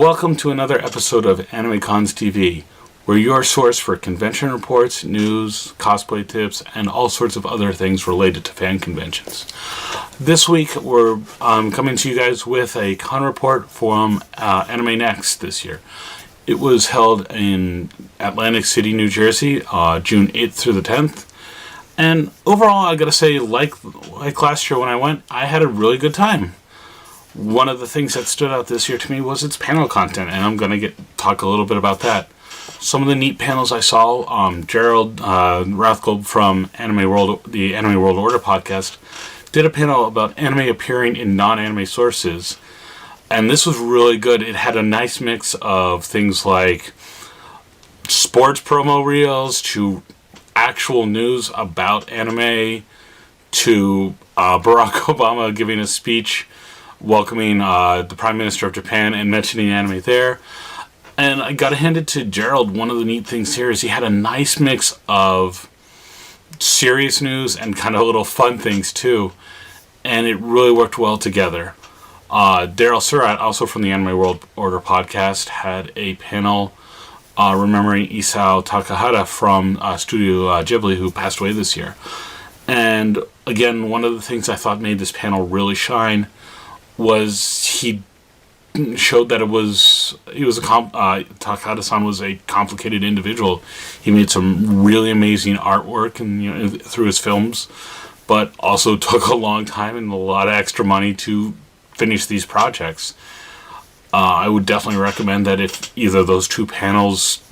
Welcome to another episode of AnimeCons TV. We're your source for convention reports, news, cosplay tips, and all sorts of other things related to fan conventions. This week, we're coming to you guys with a con report from AnimeNEXT this year. It was held in Atlantic City, New Jersey, June 8th through the 10th. And overall, I gotta say, like last year when I went, I had a really good time. One of the things that stood out this year to me was its panel content, and I'm going to talk a little bit about that. Some of the neat panels I saw, Gerald Rathgold from the Anime World Order podcast did a panel about anime appearing in non-anime sources, and this was really good. It had a nice mix of things like sports promo reels to actual news about anime to Barack Obama giving a speech welcoming the Prime Minister of Japan and mentioning anime there. And I gotta hand it to Gerald. One of the neat things here is he had a nice mix of serious news and kind of little fun things too. And it really worked well together. Daryl Surratt, also from the Anime World Order podcast, had a panel remembering Isao Takahata from Studio Ghibli, who passed away this year. And again, one of the things I thought made this panel really shine was he showed that Takahata-san was a complicated individual. He made some really amazing artwork and through his films, but also took a long time and a lot of extra money to finish these projects. I would definitely recommend that if either of those two panels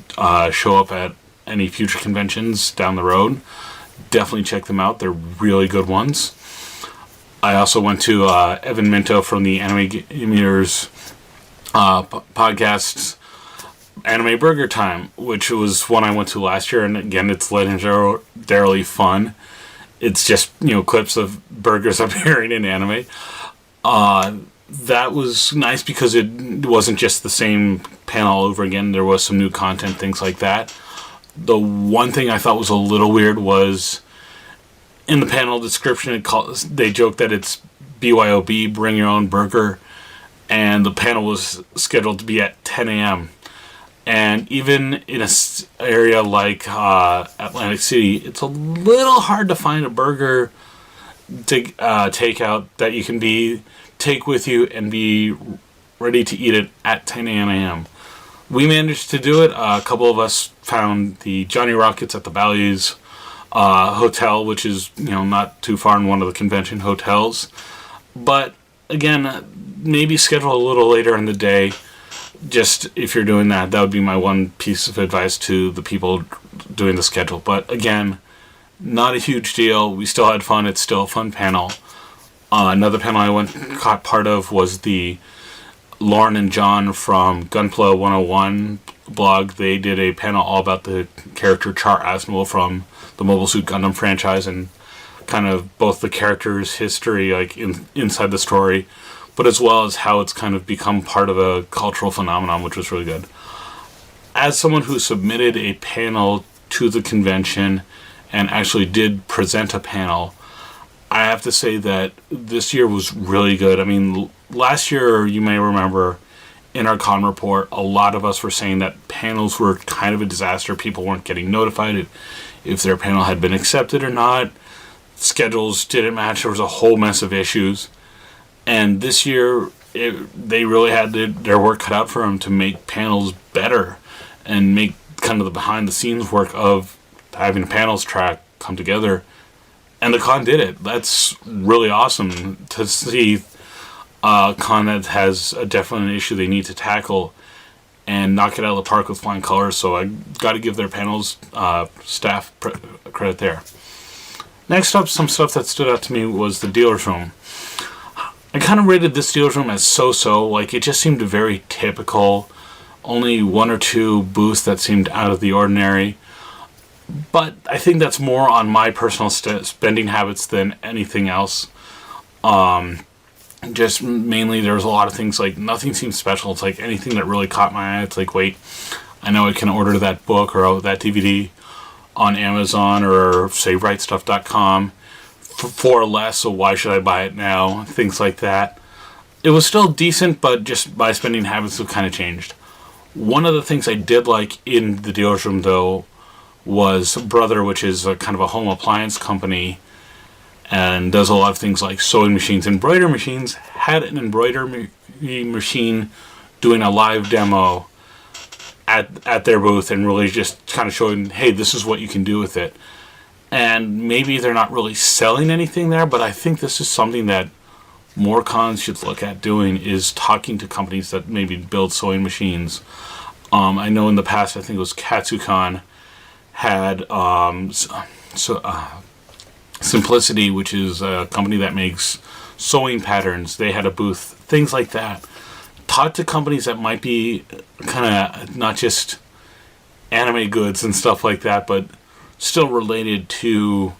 show up at any future conventions down the road, definitely check them out. They're really good ones. I also went to Evan Minto from the Anime Gamers podcast's Anime Burger Time, which was one I went to last year, and again, it's legendarily fun. It's just, clips of burgers appearing in anime. That was nice because it wasn't just the same panel all over again. There was some new content, things like that. The one thing I thought was a little weird was in the panel description, they joke that it's BYOB, Bring Your Own Burger, and the panel was scheduled to be at 10 a.m. And even in an area like Atlantic City, it's a little hard to find a burger to take out that you can take with you and be ready to eat it at 10 a.m. We managed to do it. A couple of us found the Johnny Rockets at the Bally's hotel, which is not too far in one of the convention hotels, but again, maybe schedule a little later in the day. Just if you're doing that would be my one piece of advice to the people doing the schedule. But again, not a huge deal. We still had fun. It's still a fun panel. Another panel I caught part of was the Lauren and John from Gunpla 101 blog. They did a panel all about the character Char Aznavour from the Mobile Suit Gundam franchise and kind of both the character's history, like inside the story, but as well as how it's kind of become part of a cultural phenomenon, which was really good. As someone who submitted a panel to the convention and actually did present a panel, I have to say that this year was really good. I mean, last year, you may remember, in our con report, a lot of us were saying that panels were kind of a disaster. People weren't getting notified if their panel had been accepted or not. Schedules didn't match. There was a whole mess of issues. And this year, they really had their work cut out for them to make panels better and make kind of the behind-the-scenes work of having a panels track come together. And the con did it. That's really awesome to see a con that has a definite issue they need to tackle and knock it out of the park with flying colors. So I got to give their panels staff credit there. Next up, some stuff that stood out to me was the dealer's room. I kind of rated this dealer's room as so-so. Like, it just seemed very typical. Only one or two booths that seemed out of the ordinary. But I think that's more on my personal spending habits than anything else. Just mainly there was a lot of things like nothing seemed special. It's like anything that really caught my eye. It's like, wait, I know I can order that book or that DVD on Amazon or say rightstuff.com for less, so why should I buy it now? Things like that. it was still decent, but just my spending habits have kind of changed. One of the things I did like in the dealer's room, though, was Brother, which is a kind of a home appliance company and does a lot of things like sewing machines, embroidery machines, had an embroidery machine doing a live demo at their booth and really just kind of showing, hey, this is what you can do with it. And maybe they're not really selling anything there, but I think this is something that more cons should look at doing, is talking to companies that maybe build sewing machines. I know in the past, I think it was KatsuCon, had Simplicity, which is a company that makes sewing patterns. They had a booth, things like that. Talk to companies that might be kind of not just anime goods and stuff like that, but still related to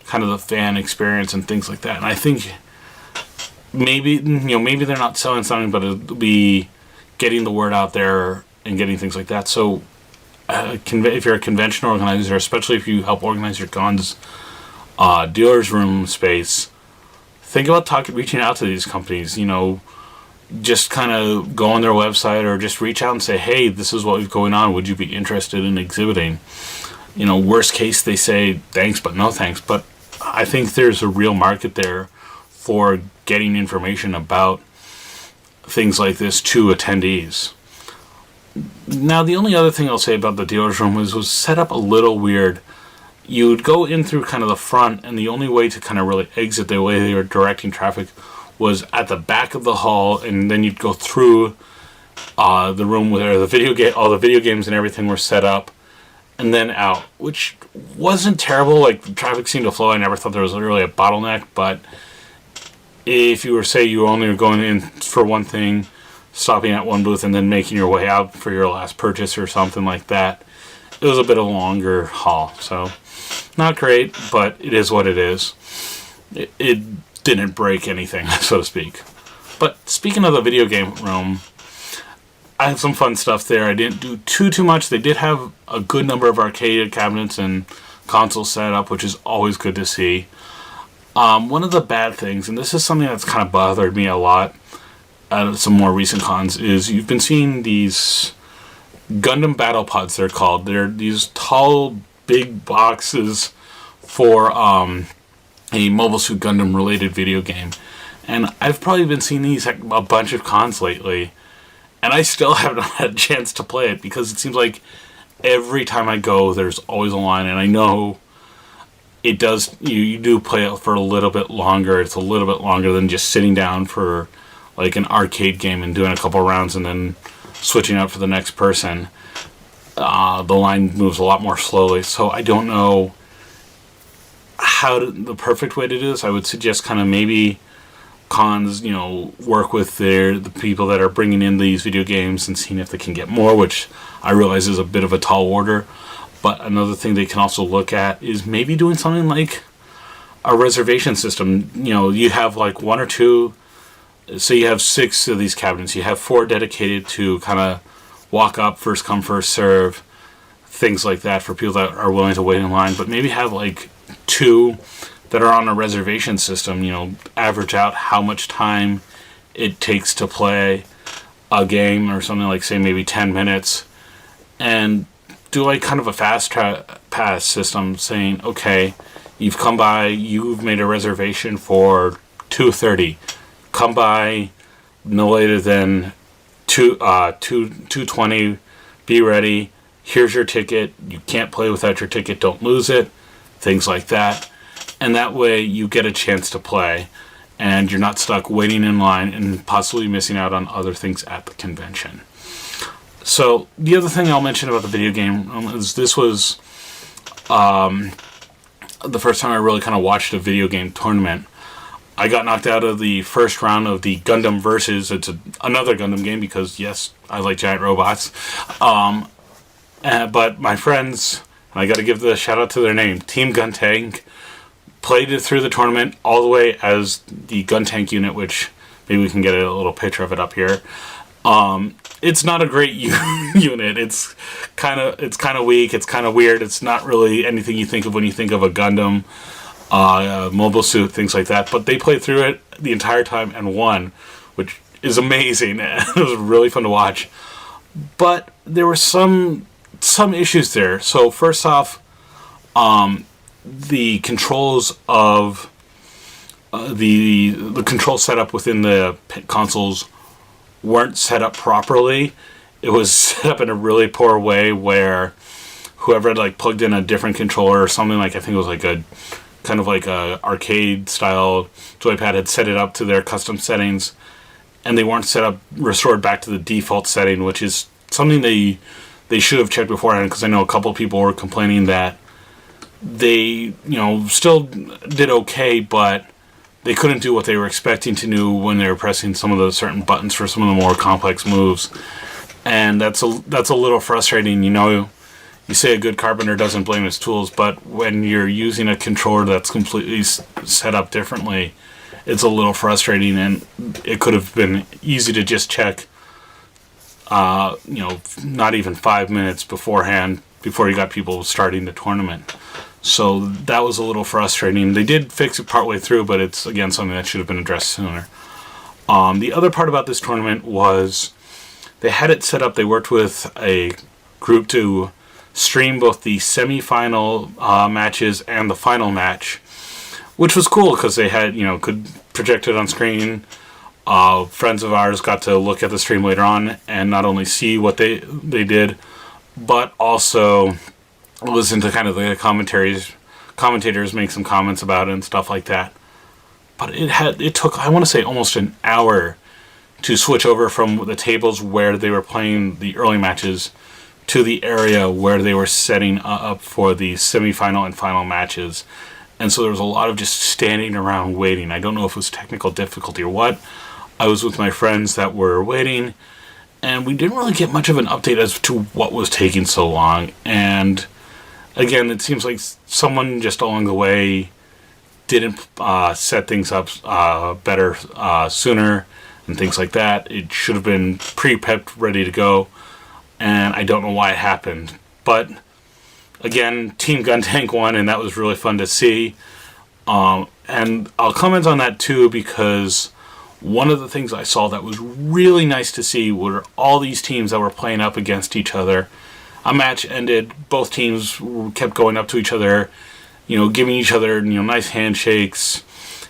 kind of the fan experience and things like that. And I think maybe they're not selling something, but it'll be getting the word out there and getting things like that. So if you're a convention organizer, especially if you help organize your cons dealer's room space, think about reaching out to these companies. Just kind of go on their website or just reach out and say, hey, this is what's going on. Would you be interested in exhibiting? Worst case, they say thanks, but no thanks. But I think there's a real market there for getting information about things like this to attendees. Now, the only other thing I'll say about the dealer's room was set up a little weird. You'd go in through kind of the front, and the only way to kind of really exit, the way they were directing traffic, was at the back of the hall, and then you'd go through the room where all the video games and everything were set up, and then out, which wasn't terrible. Like, the traffic seemed to flow. I never thought there was really a bottleneck, but if you were only going in for one thing, stopping at one booth, and then making your way out for your last purchase or something like that, it was a bit of a longer haul. So, not great, but it is what it is. It didn't break anything, so to speak. But speaking of the video game room, I had some fun stuff there. I didn't do too much. They did have a good number of arcade cabinets and consoles set up, which is always good to see. One of the bad things, and this is something that's kind of bothered me a lot at some more recent cons, is you've been seeing these Gundam Battle Pods, they're called. They're these tall, big boxes for a Mobile Suit Gundam related video game. And I've probably been seeing these at a bunch of cons lately, and I still haven't had a chance to play it, because it seems like every time I go, there's always a line, and I know it does, you do play it for a little bit longer. It's a little bit longer than just sitting down for like an arcade game and doing a couple rounds and then switching out for the next person. The line moves a lot more slowly, so I don't know the perfect way to do this. I would suggest kind of maybe cons, work with the people that are bringing in these video games and seeing if they can get more, which I realize is a bit of a tall order. But another thing they can also look at is maybe doing something like a reservation system. You have like one or two, so you have 6 of these cabinets. You have 4 dedicated to kind of walk up, first come, first serve, things like that for people that are willing to wait in line. But maybe have like 2 that are on a reservation system, average out how much time it takes to play a game or something, like say maybe 10 minutes, and do like kind of a fast pass system saying, okay, you've come by, you've made a reservation for 2:30. Come by no later than 2:20. Be ready. Here's your ticket. You can't play without your ticket. Don't lose it. Things like that. And that way you get a chance to play, and you're not stuck waiting in line and possibly missing out on other things at the convention. So the other thing I'll mention about the video game is this was the first time I really kind of watched a video game tournament. I got knocked out of the first round of the Gundam Versus. It's another Gundam game because, yes, I like giant robots. But my friends, and I got to give the shout out to their name, Team Guntank, played it through the tournament all the way as the Guntank unit, which maybe we can get a little picture of it up here. It's not a great unit. It's kind of weak. It's kind of weird. It's not really anything you think of when you think of a Gundam, Mobile Suit, things like that. But they played through it the entire time and won, which is amazing. It was really fun to watch. But there were some issues there. So first off, the controls of the control setup within the consoles weren't set up properly. It was set up in a really poor way where whoever had like plugged in a different controller or something, like I think it was like a kind of like a arcade style joypad, had set it up to their custom settings, and they weren't restored back to the default setting, which is something they should have checked beforehand, because I know a couple of people were complaining that they, still did okay, but they couldn't do what they were expecting to do when they were pressing some of the certain buttons for some of the more complex moves. And that's a little frustrating. You say a good carpenter doesn't blame his tools, but when you're using a controller that's completely set up differently, it's a little frustrating, and it could have been easy to just check, not even 5 minutes beforehand, before you got people starting the tournament. So that was a little frustrating. They did fix it partway through, but it's, again, something that should have been addressed sooner. The other part about this tournament was they had it set up, they worked with a group to stream both the semi-final matches and the final match, which was cool because they had, could project it on screen. Friends of ours got to look at the stream later on and not only see what they did, but also listen to kind of the commentators make some comments about it and stuff like that. But it took, I want to say, almost an hour to switch over from the tables where they were playing the early matches to the area where they were setting up for the semifinal and final matches. And so there was a lot of just standing around waiting. I don't know if it was technical difficulty or what. I was with my friends that were waiting, and we didn't really get much of an update as to what was taking so long. And again, it seems like someone just along the way didn't set things up better sooner and things like that. It should have been pre-prepped, ready to go. And I don't know why it happened. But, again, Team Guntank won, and that was really fun to see. And I'll comment on that, too, because one of the things I saw that was really nice to see were all these teams that were playing up against each other. A match ended, both teams kept going up to each other, giving each other, nice handshakes.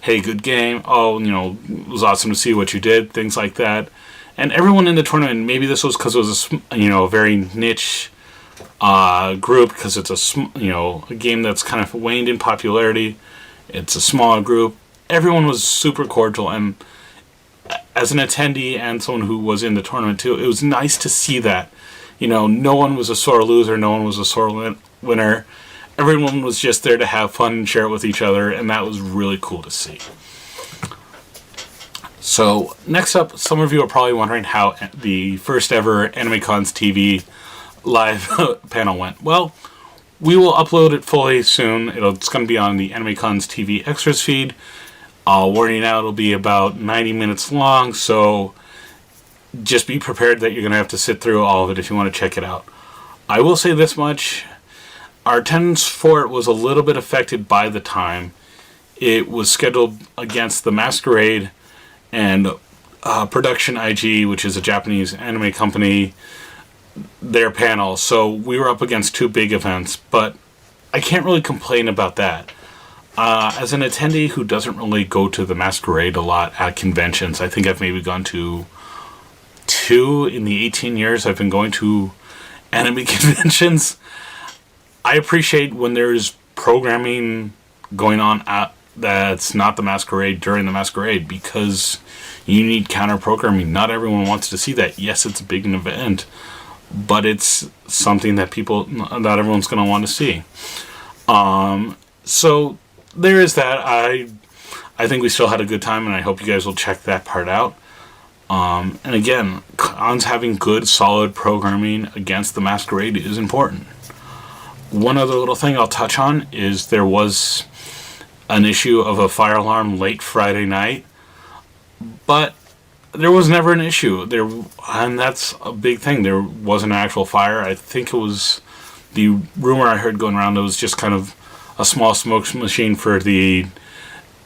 Hey, good game. Oh, it was awesome to see what you did, things like that. And everyone in the tournament, maybe this was because it was a very niche group, because it's a game that's kind of waned in popularity. It's a small group. Everyone was super cordial, and as an attendee and someone who was in the tournament too, it was nice to see that. No one was a sore loser, no one was a sore winner. Everyone was just there to have fun and share it with each other, and that was really cool to see. So, next up, some of you are probably wondering how the first ever AnimeCons TV live panel went. Well, we will upload it fully soon. It's going to be on the AnimeCons TV Extras feed. Warning now, it'll be about 90 minutes long, so just be prepared that you're going to have to sit through all of it if you want to check it out. I will say this much. Our attendance for it was a little bit affected by the time. It was scheduled against the Masquerade and Production IG, which is a Japanese anime company, their panel. So we were up against two big events, but I can't really complain about that. As an attendee who doesn't really go to the Masquerade a lot at conventions, I think I've maybe gone to 2 in the 18 years I've been going to anime conventions. I appreciate when there's programming going on that's not the Masquerade during the Masquerade, because you need counter programming. Not everyone wants to see that. Yes, it's a big event, but it's something that not everyone's going to want to see. So there is that. I think we still had a good time, and I hope you guys will check that part out. And again, cons having good, solid programming against the Masquerade is important. One other little thing I'll touch on is there was an issue of a fire alarm late Friday night, but there was never an issue there, and that's a big thing. There wasn't an actual fire. I think it was the rumor I heard going around. It was just kind of a small smoke machine for the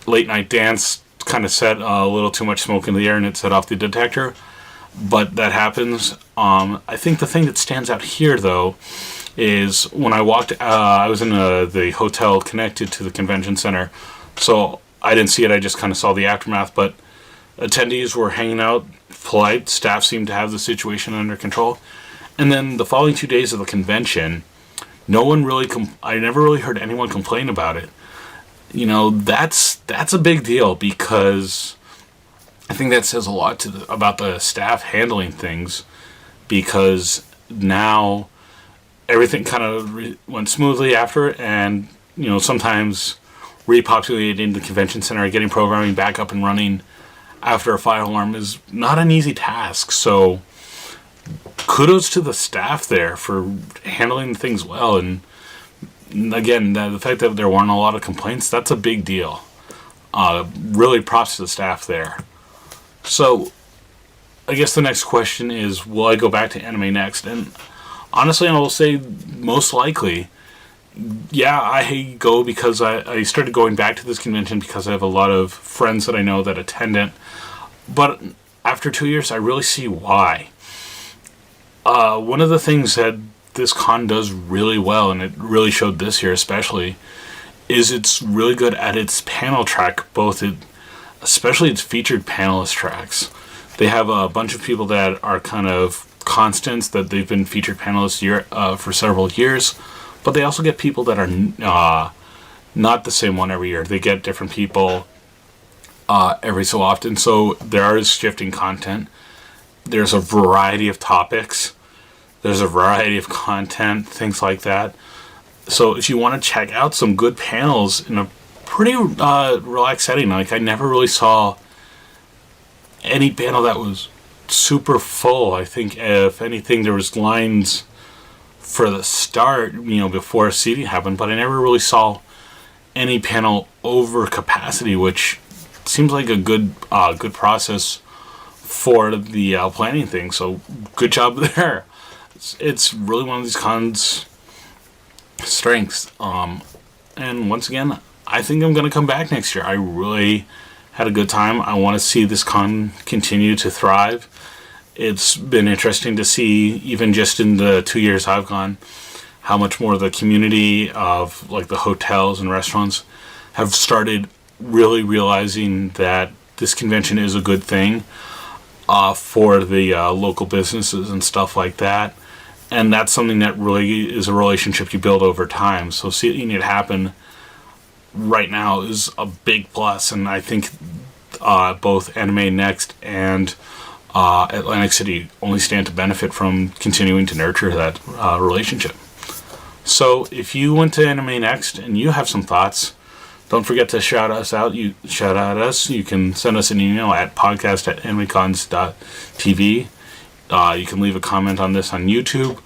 late night dance kind of set a little too much smoke in the air and it set off the detector. But that happens. I think the thing that stands out here, though, is when I walked, I was in the hotel connected to the convention center, so I didn't see it, I just kind of saw the aftermath, but attendees were hanging out, polite, staff seemed to have the situation under control, and then the following 2 days of the convention, no one really, I never really heard anyone complain about it. You know, that's a big deal, because I think that says a lot about the staff handling things, because now everything kind of went smoothly after it, and, you know, sometimes repopulating the convention center, getting programming back up and running after a fire alarm is not an easy task. So kudos to the staff there for handling things well. And again, the fact that there weren't a lot of complaints, that's a big deal. Really props to the staff there. So I guess the next question is, will I go back to AnimeNEXT? And honestly, I will say most likely, yeah, I go because I started going back to this convention because I have a lot of friends that I know that attend it. But after 2 years, I really see why. One of the things that this con does really well, and it really showed this year especially, is it's really good at its panel track, especially its featured panelist tracks. They have a bunch of people that are kind of constants, that they've been featured panelists for several years, but they also get people that are not the same one every year. They get different people every so often, so there is shifting content. There's a variety of topics. There's a variety of content, things like that. So if you want to check out some good panels in a pretty relaxed setting, like I never really saw any panel that was super full. I think if anything, there was lines for the start, you know, before seating happened, but I never really saw any panel over capacity, which seems like a good process for the planning thing. So good job there. It's really one of these cons' strengths. And once again, I think I'm going to come back next year. I really had a good time. I want to see this con continue to thrive. It's been interesting to see, even just in the 2 years I've gone, how much more the community of like the hotels and restaurants have started really realizing that this convention is a good thing for the local businesses and stuff like that. And that's something that really is a relationship you build over time. So seeing it happen right now is a big plus, and I think both AnimeNEXT and Atlantic City only stand to benefit from continuing to nurture that relationship. So if you went to AnimeNEXT and you have some thoughts, don't forget to shout us out. You can send us an email at podcast@animecons.tv. You can leave a comment on this on YouTube,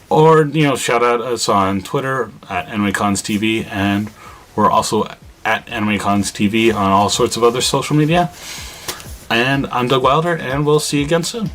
or shout out us on Twitter at AnimeConsTV, and we're also at AnimeConsTV on all sorts of other social media. And I'm Doug Wilder, and we'll see you again soon.